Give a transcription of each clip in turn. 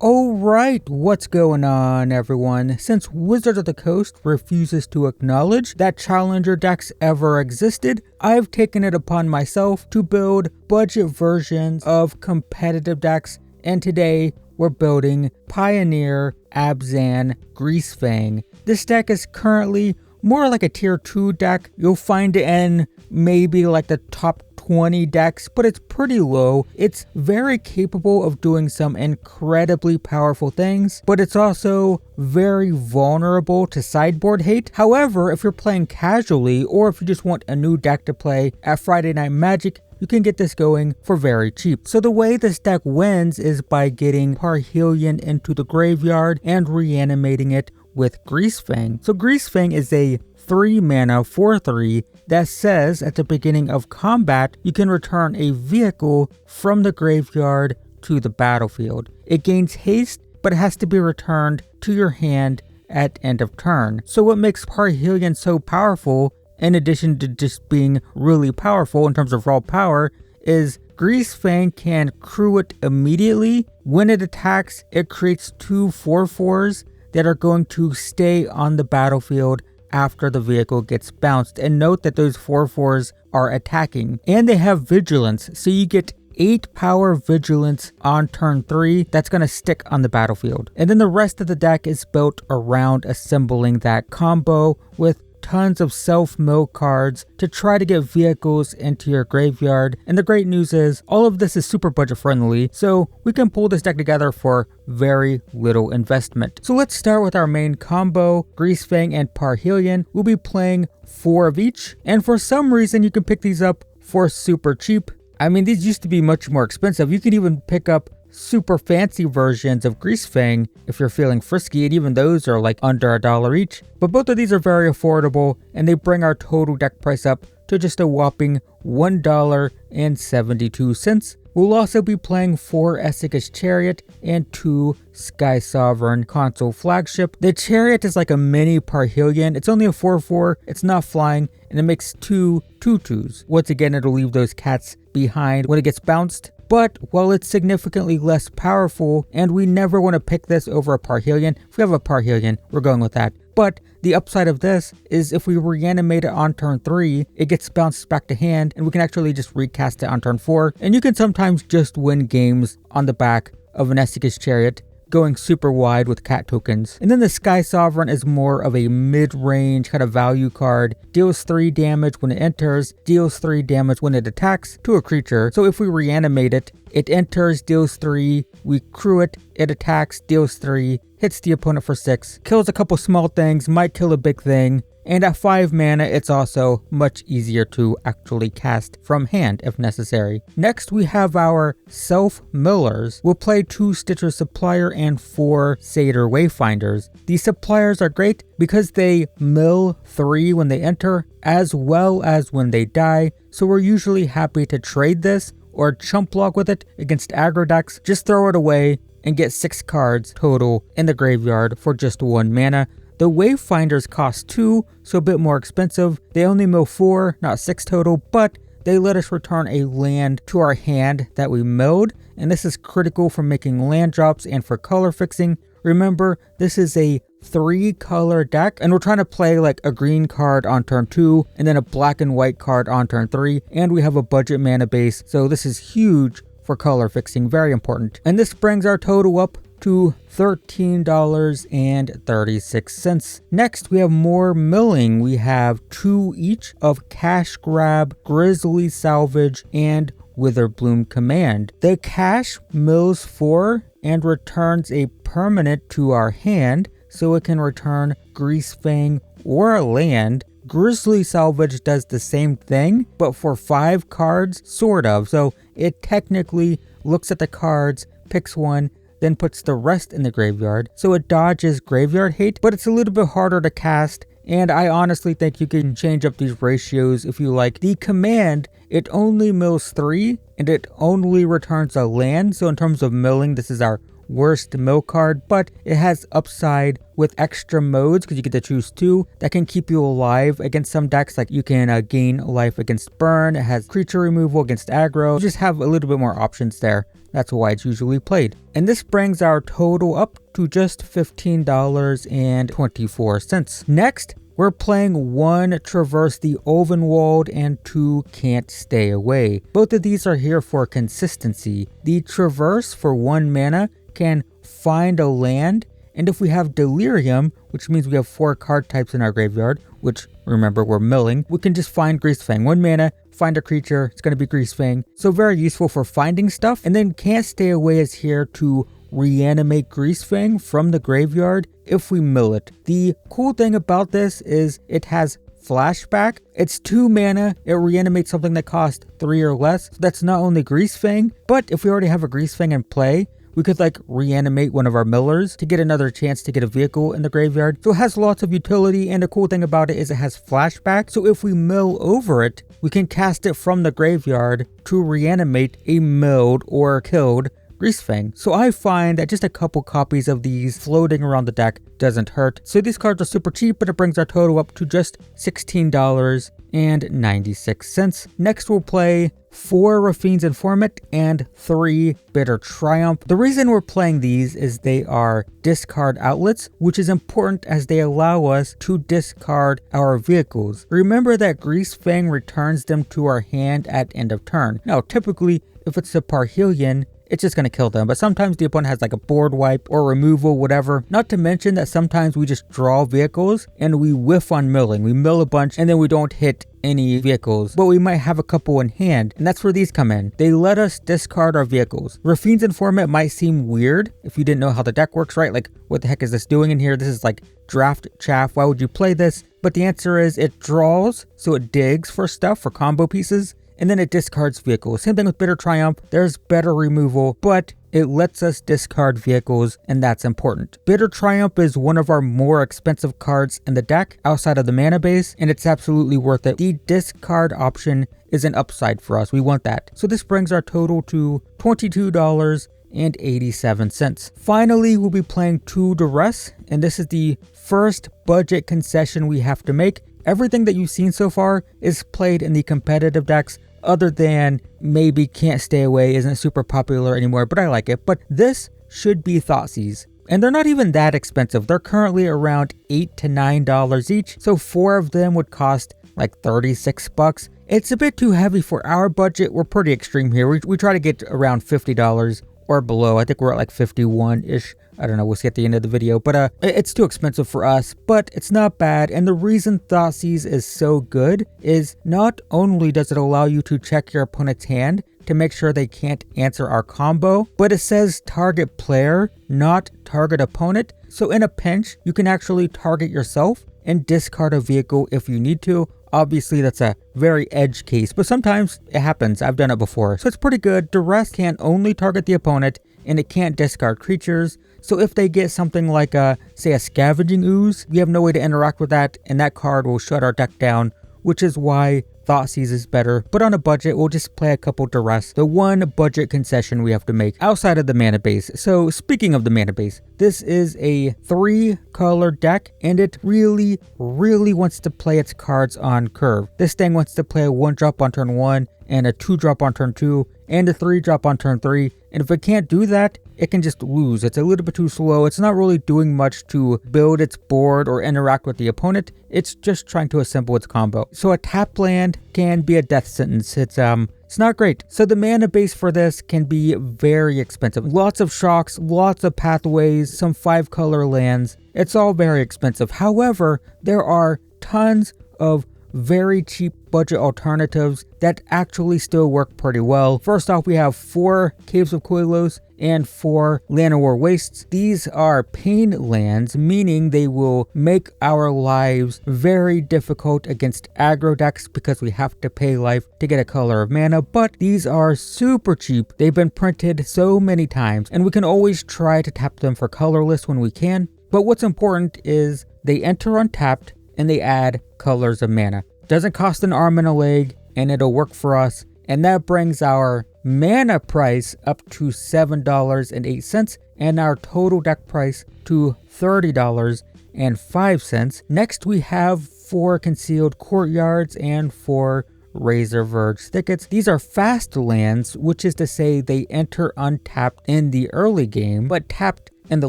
Alright, what's going on everyone? Since Wizards of the Coast refuses to acknowledge that Challenger decks ever existed, I've taken it upon myself to build budget versions of competitive decks, and today we're building Pioneer Abzan Greasefang. This deck is currently more like a tier 2 deck. You'll find it in maybe like the top 20 decks, but it's pretty low. It's very capable of doing some incredibly powerful things, but it's also very vulnerable to sideboard hate. However, if you're playing casually or if you just want a new deck to play at Friday Night Magic, you can get this going for very cheap. So the way this deck wins is by getting Parhelion into the graveyard and reanimating it with Greasefang. So Greasefang is a 3 mana 4/3 that says at the beginning of combat you can return a vehicle from the graveyard to the battlefield. It gains haste, but it has to be returned to your hand at end of turn. So what makes Parhelion so powerful, in addition to just being really powerful in terms of raw power, is Greasefang can crew it immediately. When it attacks, it creates 2 4/4s that are going to stay on the battlefield after the vehicle gets bounced. And note that those 4/4s are attacking. And they have vigilance, so you get 8 power vigilance on turn 3 that's going to stick on the battlefield. And then the rest of the deck is built around assembling that combo with tons of self-mill cards to try to get vehicles into your graveyard. And the great news is all of this is super budget friendly, so we can pull this deck together for very little investment. So let's start with our main combo, Greasefang and Parhelion. We'll be playing 4 of each, and for some reason you can pick these up for super cheap. I mean, these used to be much more expensive. You could even pick up super fancy versions of Greasefang if you're feeling frisky, and even those are like under $1 each. But both of these are very affordable, and they bring our total deck price up to just a whopping $1.72. We'll also be playing 4 Esika's Chariot and 2 Sky Sovereign console flagship. The Chariot is like a mini Parhelion. It's only a 4/4, it's not flying, and it makes 2 2/2s. Once again, it'll leave those cats behind when it gets bounced. But while it's significantly less powerful, and we never want to pick this over a Parhelion, if we have a Parhelion, we're going with that. But the upside of this is if we reanimate it on turn 3, it gets bounced back to hand, and we can actually just recast it on turn 4. And you can sometimes just win games on the back of an Esika's Chariot, going super wide with cat tokens. And then the Sky Sovereign is more of a mid-range kind of value card. Deals 3 damage when it enters, deals 3 damage when it attacks to a creature. So if we reanimate it, it enters, deals 3, we crew it, it attacks, deals 3, hits the opponent for 6, kills a couple small things, might kill a big thing. And at 5 mana, it's also much easier to actually cast from hand if necessary. Next, we have our self-millers. We'll play 2 Stitcher Supplier and 4 Satyr Wayfinders. These suppliers are great because they mill 3 when they enter, as well as when they die, so we're usually happy to trade this or chump block with it against aggro decks. Just throw it away and get 6 cards total in the graveyard for just 1 mana. The Wayfinders cost 2, so a bit more expensive. They only mill 4, not 6 total, but they let us return a land to our hand that we milled, and this is critical for making land drops and for color fixing. Remember, this is a 3 color deck, and we're trying to play like a green card on turn 2, and then a black and white card on turn 3, and we have a budget mana base, so this is huge for color fixing, very important. And this brings our total up to $13.36. Next, we have more milling. We have 2 each of Cash Grab, Grizzly Salvage, and Witherbloom Command. The cash mills 4 and returns a permanent to our hand, so it can return Greasefang or a land. Grizzly Salvage does the same thing, but for 5 cards, sort of. So it technically looks at the cards, picks one, then puts the rest in the graveyard. So it dodges graveyard hate, but it's a little bit harder to cast, and I honestly think you can change up these ratios if you like. The command, it only mills 3, and it only returns a land, so in terms of milling, this is our worst mill card, but it has upside with extra modes because you get to choose 2 that can keep you alive against some decks. Like you can gain life against burn, it has creature removal against aggro. You just have a little bit more options there That's why it's usually played. And this brings our total up to just $15.24. Next, we're playing 1 Traverse the Ovenwald and 2 Can't Stay Away. Both of these are here for consistency. The Traverse for 1 mana can find a land, and if we have Delirium, which means we have 4 card types in our graveyard, which remember we're milling, we can just find Greasefang. 1 mana, find a creature, it's going to be Greasefang. So very useful for finding stuff. And then Can't Stay Away is here to reanimate Greasefang from the graveyard if we mill it. The cool thing about this is it has flashback. It's 2 mana, it reanimates something that costs 3 or less. So that's not only Greasefang, but if we already have a Greasefang in play, we could like reanimate one of our millers to get another chance to get a vehicle in the graveyard. So it has lots of utility, and the cool thing about it is it has flashback. So if we mill over it, we can cast it from the graveyard to reanimate a milled or killed Greasefang. So I find that just a couple copies of these floating around the deck doesn't hurt. So these cards are super cheap, but it brings our total up to just $16.96. Next we'll play 4 Raffine's Informant and 3 Bitter Triumph. The reason we're playing these is they are discard outlets, which is important as they allow us to discard our vehicles. Remember that Greasefang returns them to our hand at end of turn. Now typically if it's a Parhelion, it's just going to kill them, but sometimes the opponent has like a board wipe or removal, whatever. Not to mention that sometimes we just draw vehicles and we whiff on milling. We mill a bunch and then we don't hit any vehicles, but we might have a couple in hand, and that's where these come in. They let us discard our vehicles. Raffine's Informant might seem weird if you didn't know how the deck works, right? Like, what the heck is this doing in here? This is like draft chaff. Why would you play this? But the answer is it draws, so it digs for stuff, for combo pieces, and then it discards vehicles. Same thing with Bitter Triumph. There's better removal, but it lets us discard vehicles, and that's important. Bitter Triumph is one of our more expensive cards in the deck outside of the mana base, and it's absolutely worth it. The discard option is an upside for us. We want that. So this brings our total to $22.87. Finally, we'll be playing 2 Duress, and this is the first budget concession we have to make. Everything that you've seen so far is played in the competitive decks, other than maybe Can't Stay Away isn't super popular anymore, but I like it. But this should be Thoughtseize. And they're not even that expensive. They're currently around $8 to $9 each. So 4 of them would cost like 36 bucks. It's a bit too heavy for our budget. We're pretty extreme here. We try to get around $50 or below. I think we're at like 51-ish. I don't know, we'll see at the end of the video, but it's too expensive for us, but it's not bad. And the reason Thoughtseize is so good is not only does it allow you to check your opponent's hand to make sure they can't answer our combo, but it says target player, not target opponent. So in a pinch, you can actually target yourself and discard a vehicle if you need to. Obviously, that's a very edge case, but sometimes it happens. I've done it before. So it's pretty good. Duress can only target the opponent, and it can't discard creatures. So if they get something like say a Scavenging Ooze, we have no way to interact with that, and that card will shut our deck down, which is why Thoughtseize is better. But on a budget, we'll just play a couple Duress, the one budget concession we have to make outside of the mana base. So speaking of the mana base, this is a 3-color deck, and it really wants to play its cards on curve. This thing wants to play a 1-drop on turn 1, and a 2-drop on turn 2, and a 3-drop on turn 3. And if it can't do that, it can just lose. It's a little bit too slow. It's not really doing much to build its board or interact with the opponent. It's just trying to assemble its combo. So a tap land can be a death sentence. It's not great. So the mana base for this can be very expensive. Lots of shocks, lots of pathways, some 5-color lands. It's all very expensive. However, there are tons of very cheap budget alternatives that actually still work pretty well. First off, we have 4 Caves of Koilos and 4 Llanowar Wastes. These are pain lands, meaning they will make our lives very difficult against aggro decks because we have to pay life to get a color of mana, but these are super cheap. They've been printed so many times, and we can always try to tap them for colorless when we can. But what's important is they enter untapped and they add colors of mana. Doesn't cost an arm and a leg, and it'll work for us. And that brings our mana price up to $7.08 and our total deck price to $30.05. Next we have 4 concealed Courtyards and 4 Razor Verge Thickets. These are fast lands, which is to say they enter untapped in the early game, but tapped in the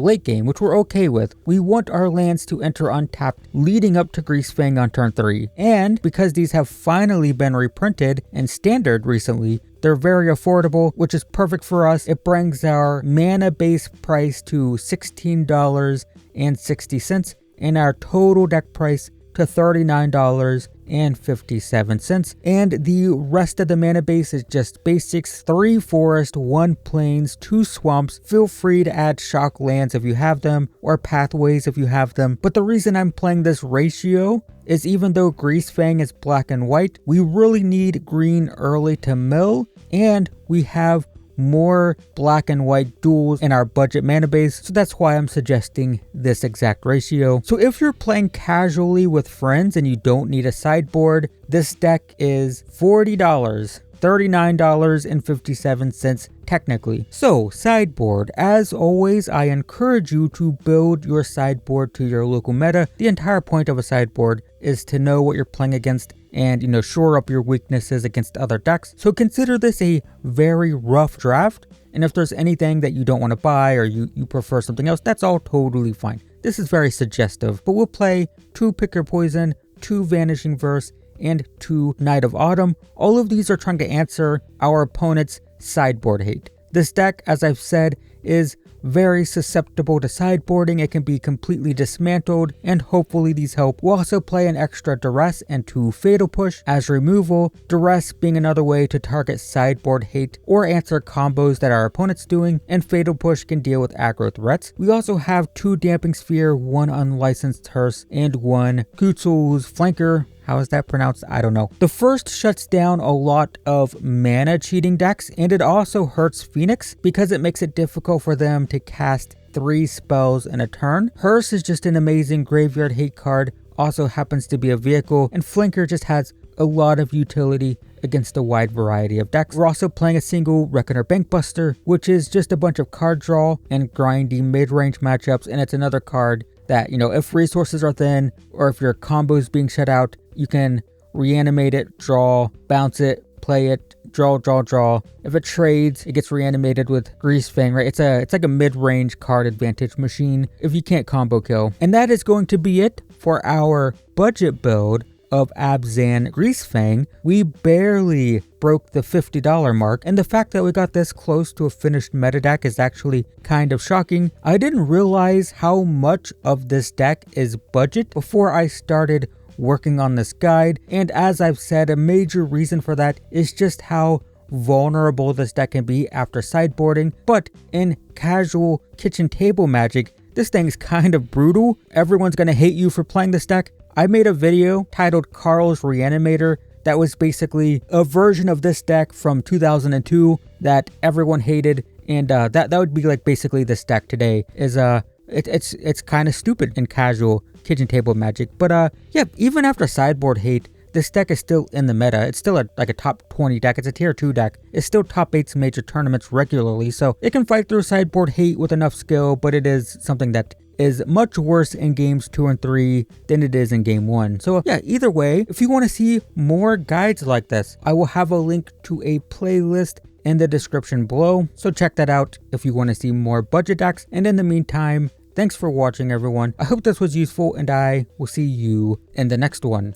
late game, which we're okay with. We want our lands to enter untapped leading up to Greasefang on turn 3. And because these have finally been reprinted in Standard recently, they're very affordable, which is perfect for us. It brings our mana base price to $16.60 and our total deck price to $39.57, and the rest of the mana base is just basics: 3 forest, 1 plains, 2 swamps. Feel free to add shock lands if you have them, or pathways if you have them. But the reason I'm playing this ratio is even though Greasefang is black and white, we really need green early to mill, and we have more black and white duels in our budget mana base, so that's why I'm suggesting this exact ratio. So if you're playing casually with friends and you don't need a sideboard, this deck is $40, $39.57 technically. So sideboard, as always, I encourage you to build your sideboard to your local meta. The entire point of a sideboard is to know what you're playing against and, shore up your weaknesses against other decks. So consider this a very rough draft, and if there's anything that you don't want to buy or you prefer something else, that's all totally fine. This is very suggestive, but we'll play 2 Pick Your Poison, 2 Vanishing Verse, and 2 Night of Autumn. All of these are trying to answer our opponent's sideboard hate. This deck, as I've said, is very susceptible to sideboarding. It can be completely dismantled, and hopefully these help. We'll also play an extra Duress and 2 Fatal Push as removal, Duress being another way to target sideboard hate or answer combos that our opponent's doing, and Fatal Push can deal with aggro threats. We also have 2 Damping Sphere, 1 Unlicensed Hearse, and 1 Kutsul's Flanker. How is that pronounced? I don't know. The first shuts down a lot of mana cheating decks, and it also hurts Phoenix because it makes it difficult for them to cast 3 spells in a turn. Hearse is just an amazing graveyard hate card, also happens to be a vehicle, and Flanker just has a lot of utility against a wide variety of decks. We're also playing a single Reckoner Bankbuster, which is just a bunch of card draw and grindy mid-range matchups, and it's another card that, if resources are thin or if your combo is being shut out, you can reanimate it, draw, bounce it, play it, draw. If it trades, it gets reanimated with Greasefang, right? It's like a mid-range card advantage machine if you can't combo kill. And that is going to be it for our budget build of Abzan Greasefang. We barely broke the $50 mark, and the fact that we got this close to a finished meta deck is actually kind of shocking. I didn't realize how much of this deck is budget before I started working on this guide, and as I've said, a major reason for that is just how vulnerable this deck can be after sideboarding. But in casual kitchen table magic, this thing's kind of brutal. Everyone's gonna hate you for playing this deck. I made a video titled Carl's Reanimator that was basically a version of this deck from 2002 that everyone hated, and that would be like basically this deck today. It's kind of stupid in casual kitchen table magic, but yeah, even after sideboard hate, this deck is still in the meta. It's still like a top 20 deck. It's a tier 2 deck. It's still top 8s major tournaments regularly, so it can fight through sideboard hate with enough skill, but it is something that is much worse in games 2 and 3 than it is in game 1. So yeah, either way, if you want to see more guides like this, I will have a link to a playlist in the description below, so check that out if you want to see more budget decks. And in the meantime, thanks for watching, everyone. I hope this was useful, and I will see you in the next one.